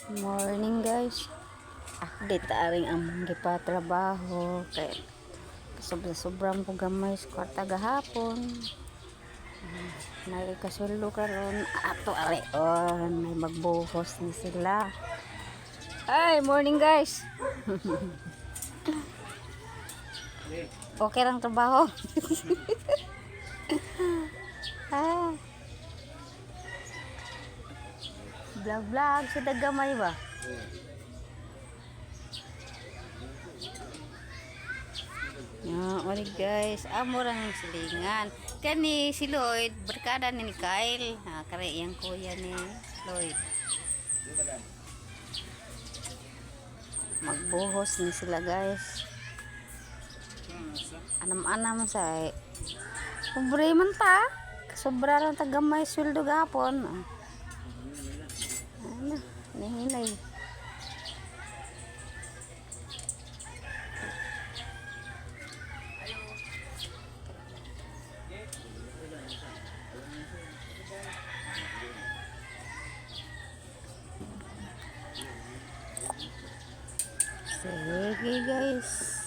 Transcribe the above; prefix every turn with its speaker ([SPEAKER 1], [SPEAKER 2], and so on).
[SPEAKER 1] Morning guys. Update aring among gipatrabaho kay sobrang po gamay sa kwarta gahapon. Nali kasweldo karon ato areon may magbuhos ni sila. Hi, morning guys. Okay lang trabaho. ah. Vlog sa dagamay ba? Ori guys, amo lang silingan. Kani si Lloyd, barkada ni Kyle. Kare yang kuya ni Lloyd. Magbuhos ni sila guys. Anam-anam sa pobre man ta. Sobra lang tagamay sweldo gapon. Ano, nihinay. Sige guys.